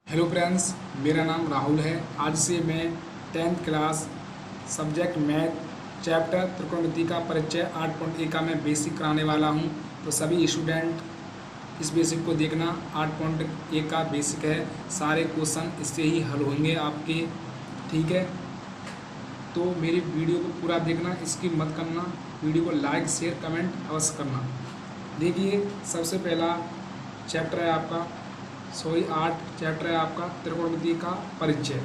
Hello friends, मेरा नाम राहुल है। आज से मैं 10th class subject math chapter त्रिकोणमिति का परिचय 8.1 का मैं बेसिक कराने वाला हूं। तो सभी स्टूडेंट इस बेसिक को देखना। 8.1 का बेसिक है, सारे क्वेश्चन इससे ही हल होंगे आपके। ठीक है, तो मेरी वीडियो को पूरा देखना, स्किप मत करना। वीडियो को लाइक शेयर कमेंट अवश्य करना। देखिए, सबसे पहला चैप्टर है आपका 8 चैप्टर है आपका त्रिकोणमिति का परिचय।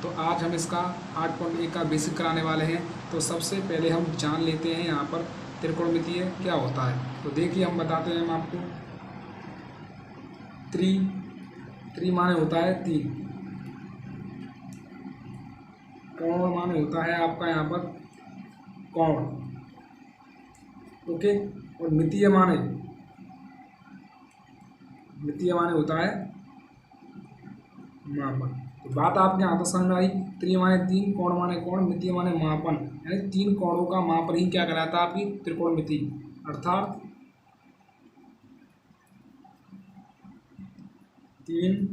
तो आज हम इसका 8.1 का बेसिक कराने वाले हैं। तो सबसे पहले हम जान लेते हैं यहाँ पर त्रिकोणमितीय क्या होता है। तो देखिए, हम बताते हैं हम आपको। त्रि माने होता है तीन, कोण माने होता है आपका यहाँ पर कोण। ओके, और मितीय माने होता है मापन। तो बात आपके यहाँ तो समझ में आई। त्रि माने तीन, कोण माने कोण, मितीय माने मापन। यानी तीन कोणों का मापन ही क्या कहलाता है आपकी त्रिकोणमिति। अर्थात तीन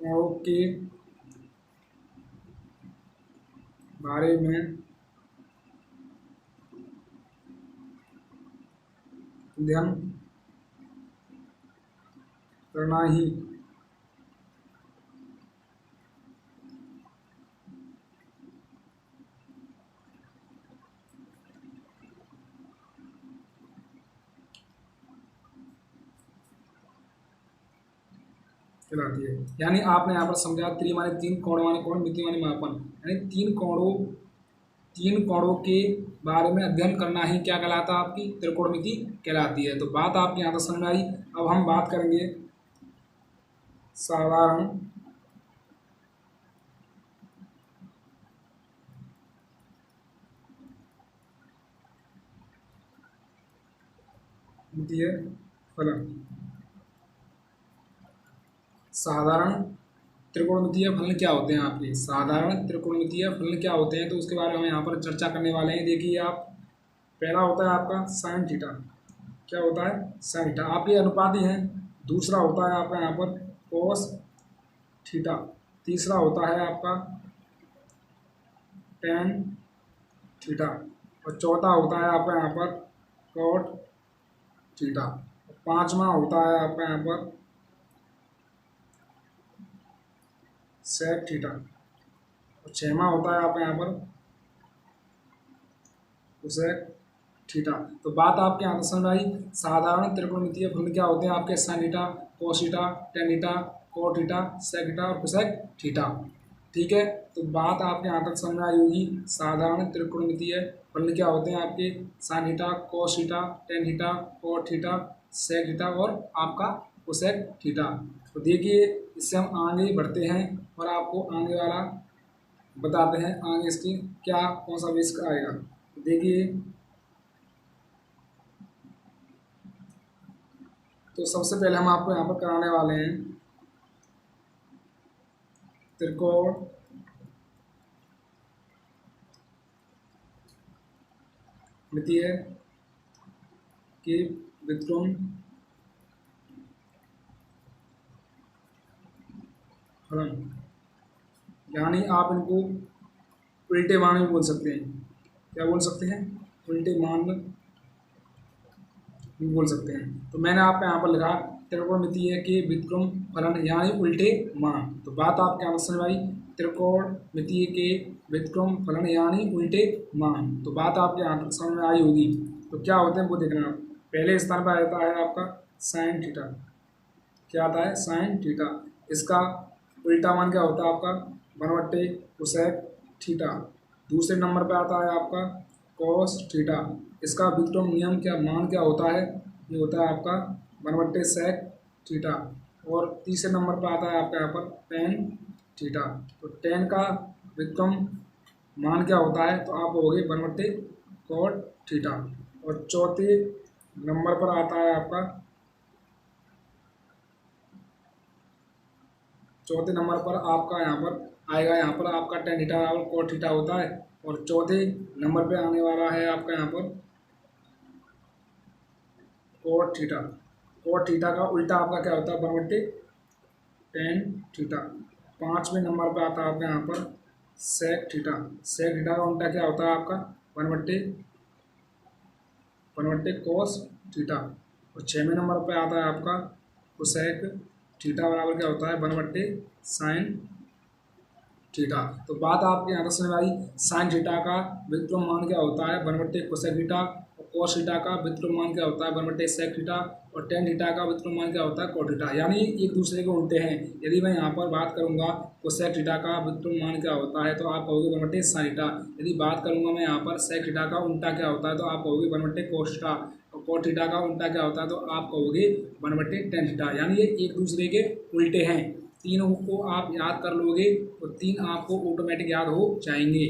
कोणों के बारे में अध्ययन करना ही कहलाती है। यानी आपने यहाँ पर समझा, त्रि माने तीन, कोण माने कोण, मिति माने मापन। यानी तीन कोणों के बारे में अध्ययन करना ही क्या कहलाता है आपकी त्रिकोणमिति कहलाती है। तो बात आपके यहाँ तक समझ में आई। अब हम बात करेंगे साधारण मितीय फलन। साधारण त्रिकोणमितीय फलन क्या होते हैं आपके? साधारण त्रिकोणमितीय फलन क्या होते हैं, तो उसके बारे में हम यहाँ पर चर्चा करने वाले हैं। देखिए, आप पहला होता है आपका साइन थीटा। क्या होता है? Sine theta. आपके अनुपाती हैं। दूसरा होता है आपका यहाँ पर कोस थीटा। तीसरा होता है आपका टेन थीटा। और चौथा होता है आपका यहाँ पर कॉट थीटा। पांचवा होता है आपका यहाँ पर सेक थीटा। और छठवां होता है आपका यहाँ पर कोसेक थीटा। तो बात आपके यहाँ समझ में आई। साधारण त्रिकोणमितीय फलन क्या होते हैं आपके? Sine theta, cos theta, tan theta, cot theta, sec theta और कोसेक थीटा। ठीक है, तो बात आपके यहाँ तक समझ में आई होगी। साधारण त्रिकोणमितीय फलन क्या होते हैं आपके? Sine theta, cos theta, tan theta, cot theta, sec theta और आपका कोसेक थीटा। तो देखिए, इससे हम आगे बढ़ते हैं और आपको आगे वाला बताते हैं। आगे इसकी क्या कौन सा बेस आएगा। देखिए, तो सबसे पहले हम आपको यहाँ पर कराने वाले हैं त्रिकोण मितीय के व्युत्क्रम फलन। यानी आप इनको उल्टे मान भी बोल सकते हैं। क्या बोल सकते हैं? उल्टे मान भी बोल सकते हैं। तो मैंने आपको यहाँ पर लिखा त्रिकोणमितीय के व्युत्क्रम फलन यानी उल्टे मान। तो बात आपके यहाँ समझ आई। त्रिकोणमितीय के व्युत्क्रम फलन यानी उल्टे मान। तो बात आपके यहाँ तक समझ में आई होगी। तो क्या होते हैं वो देखना आप। पहले स्थान पर आता है आपका साइन थीटा। क्या आता है? Sine theta. इसका उल्टा मान क्या होता है आपका? 1/2 कोसेक थीटा। दूसरे नंबर पर आता है आपका कॉस थीटा। इसका व्युत्क्रम नियम क्या मान क्या होता है? ये होता है आपका 1/2 सेक थीटा। और तीसरे नंबर पर आता है आपका यहाँ पर टेन थीटा। तो टेन का व्युत्क्रम मान क्या होता है? तो आप हो गए 1/2 कॉट थीटा। और चौथे नंबर पर आता है आपका चौथे नंबर पर आपका यहाँ पर आएगा, यहाँ पर आपका टेन थीटा और कोट थीटा होता है। और चौथे नंबर पे आने वाला है आपका यहाँ पर कोट थीटा। कोट थीटा का उल्टा आपका क्या होता है 1/tan थीटा। 5वें नंबर पे आता है आपका यहाँ पर सेक थीटा। सेक थीटा का उल्टा क्या होता है आपका 1/1 कोस थीटा। और 6वें नंबर पे आता है आपका कोसेक थीटा बराबर क्या होता है 1/sin थीटा। तो बात आपके यहाँ समझ में आई। साइन थीटा का व्युत्क्रम मान क्या होता है 1/कोसेक थीटा, और कोस थीटा का व्युत्क्रम मान क्या होता है 1/सेक थीटा, और टेन थीटा का व्युत्क्रम मान क्या होता है कोट थीटा। यानी एक दूसरे के उल्टे हैं। यदि मैं यहाँ पर बात करूँगा कोसेक थीटा का व्युत्क्रम मान क्या होता है तो आप कहोगे 1/साइन थीटा। यदि बात करूँगा मैं यहाँ पर सेक थीटा का उल्टा क्या होता है तो आप कहोगे 1/कोस थीटा, और कोट थीटा का उल्टा क्या होता है तो आप कहोगे 1/tan थीटा। यानी ये एक दूसरे के उल्टे हैं। तीनों को आप याद कर लोगे तो तीन आपको ऑटोमेटिक याद हो जाएंगे।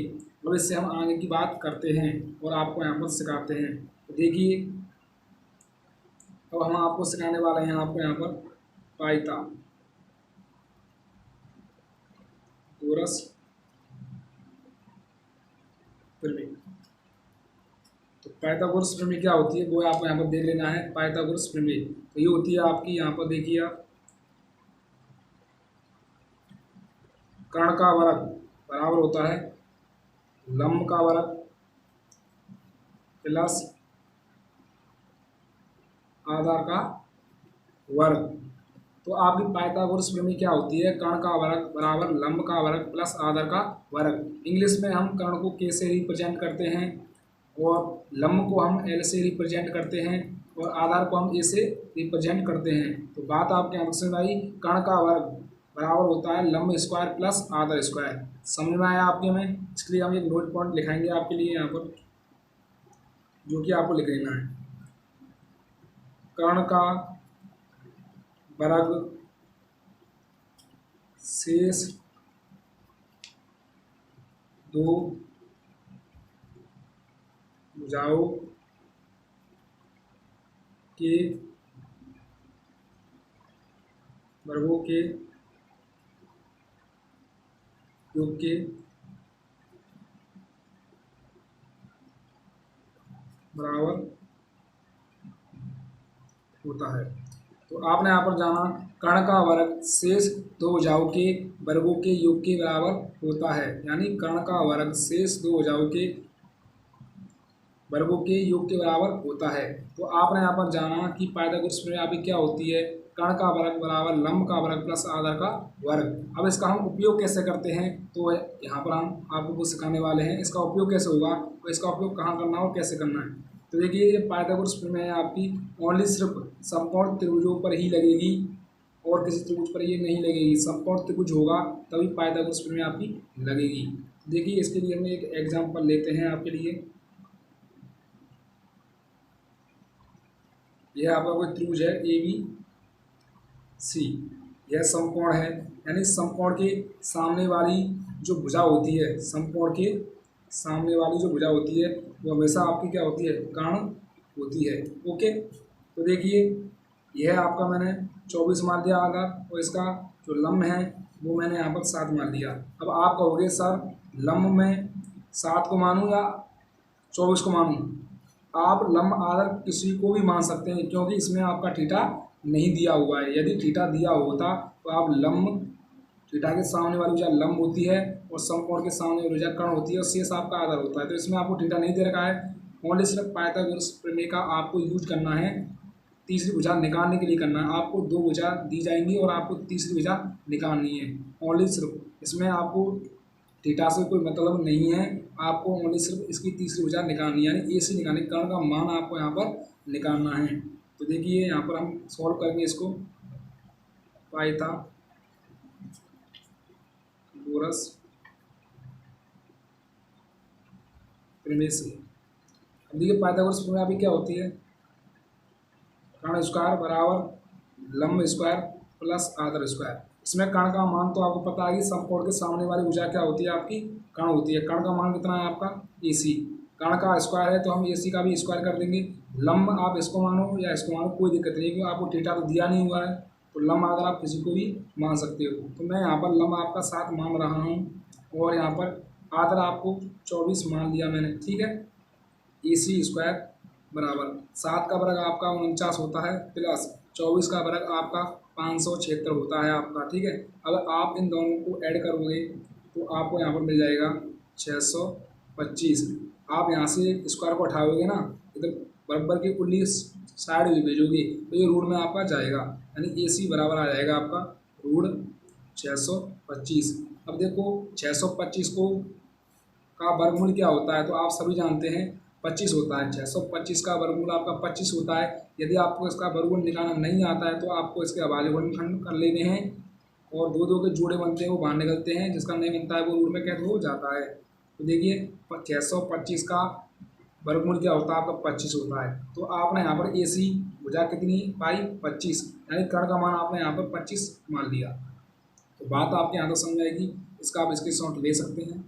अब इससे हम आगे की बात करते हैं और आपको यहाँ पर सिखाते हैं। तो देखिए अब हम आपको सिखाने वाले हैं आपको यहाँ पर पाइथागोरस प्रमेय। तो पाइथागोरस प्रमेय क्या होती है वो आपको यहाँ पर देख लेना है। पाइथागोरस प्रमेय तो ये होती है आपकी यहाँ पर देखिए आप कर्ण का वर्ग बराबर होता है लंब का वर्ग प्लस आधार का वर्ग। तो आपकी पाइथागोरस प्रमेय क्या होती है कर्ण का वर्ग बराबर लंब का वर्ग प्लस आधार का वर्ग। इंग्लिश में हम कर्ण को के से रिप्रेजेंट करते हैं और लंब को हम एल से रिप्रेजेंट करते हैं और आधार को हम ए से रिप्रेजेंट करते हैं। तो बात आपके यहाँ समझ में आई। कर्ण का वर्ग बराबर होता है लंब स्क्वायर प्लस आधार स्क्वायर। समझ में आया आपके में। इसके लिए हम एक नोट पॉइंट लिखाएंगे आपके लिए यहाँ पर जो कि आपको लिख लेना है। कर्ण का वर्ग शेष दो भुजाओं के वर्गों के योग के बराबर होता है। तो आपने यहाँ पर जाना कर्ण का वर्ग शेष दो भुजाओं के वर्गों के योग के बराबर होता है। यानी कर्ण का वर्ग शेष दो भुजाओं के वर्गों के योग के बराबर होता है। तो आपने यहाँ पर जाना कि पाइथागोरस प्रमेय आपकी क्या होती है कर्ण का वर्ग बराबर लंब का वर्ग प्लस आधार का वर्ग। अब इसका हम उपयोग कैसे करते हैं तो यहाँ पर हम आपको कुछ सिखाने वाले हैं। इसका उपयोग कैसे होगा तो इसका उपयोग कहाँ करना है और कैसे करना है। तो देखिए ये पाइथागोरस प्रमेय है आपकी ओनली सिर्फ समकोण त्रिभुजों पर ही लगेगी और किसी त्रिभुज पर ये नहीं लगेगी। समकोण त्रिभुज होगा तभी पाइथागोरस प्रमेय आपकी लगेगी। देखिए इसके लिए हम एक एग्जाम्पल लेते हैं आपके लिए। यह आपका कोई त्रिभुज है ए बी सी। यह समकोण है यानी समकोण के सामने वाली जो भुजा होती है समकोण के सामने वाली जो भुजा होती है वो हमेशा आपकी क्या होती है कर्ण होती है। ओके तो देखिए यह आपका मैंने 24 मान दिया आधार और इसका जो लंब है वो मैंने यहाँ पर 7 मान दिया। अब आप कहोगे सर लंब में 7 को मानूँ या 24 को मानूँ। आप लंब आधार किसी को भी मान सकते हैं क्योंकि इसमें आपका थीटा नहीं दिया हुआ है। यदि थीटा दिया होता तो आप लंब थीटा के सामने वाली भुजा लंब होती है और समकोण के सामने वाली भुजा कर्ण होती है और शेष आपका आधार होता है। तो इसमें आपको थीटा नहीं दे रखा है। ओनली सिर्फ पाइथागोरस प्रमेय का आपको यूज करना है तीसरी भुजा निकालने के लिए करना है। आपको दो भुजा दी जाएंगी और आपको तीसरी भुजा निकालनी है। ओनली सिर्फ इसमें आपको थीटा से कोई मतलब नहीं है। आपको ओनली सिर्फ इसकी तीसरी भुजा निकालनी है यानी ए से निकालने कर्ण का मान आपको यहाँ पर निकालना है। तो देखिए यहाँ पर हम सॉल्व करेंगे इसको पाइथागोरस प्रमेय से। अब देखिए पाइथागोरस प्रमेय अभी क्या होती है कर्ण स्क्वायर बराबर लंब स्क्वायर प्लस आधार स्क्वायर। इसमें कर्ण का मान तो आपको पता है कि समकोण के सामने वाली भुजा क्या होती है आपकी कर्ण होती है। कर्ण का मान कितना है आपका AC। कर्ण का स्क्वायर है तो हम AC का भी स्क्वायर कर देंगे। लंब आप इसको मानो या इसको मानो कोई दिक्कत नहीं क्योंकि आपको थीटा तो दिया नहीं हुआ है। तो लंब अगर आप किसी को भी मान सकते हो। तो मैं यहाँ पर लंब आपका 7 मान रहा हूँ और यहाँ पर आधार आपको 24 मान लिया मैंने। ठीक है AC स्क्वायर बराबर 7 का वर्ग आपका 49 होता है प्लस 24 का वर्ग आपका 576 होता है आपका, ठीक है। अगर आप इन दोनों को ऐड करोगे तो आपको यहाँ पर मिल जाएगा 625। आप यहाँ से स्क्वायर को उठाओगे ना, इधर बराबर की उल्ली साइड भी भेजोगे तो ये रूट में आपका जाएगा, यानी AC बराबर आ जाएगा आपका रूट 625। अब देखो 625 को का वर्गमूल क्या होता है, तो आप सभी जानते हैं 25 होता है। 625 का वर्गमूल आपका 25 होता है। यदि आपको इसका वर्गमूल निकालना नहीं आता है तो आपको इसके हवाले गुणनखंड कर लेने हैं और दो दो के जोड़े बनते हैं वो बाहर निकलते हैं, जिसका नहीं बनता है वो रूट में कैद हो जाता है। तो देखिए 625 का वर्गमूल क्या होता है आपका 25 होता है। तो आपने यहाँ पर AC भुजा कितनी पाई 25, यानी कर्ण का मान आपने यहाँ पर 25 मान लिया। तो बात आपके यहाँ तक समझ आएगी, इसका आप स्क्रीनशॉट ले सकते हैं।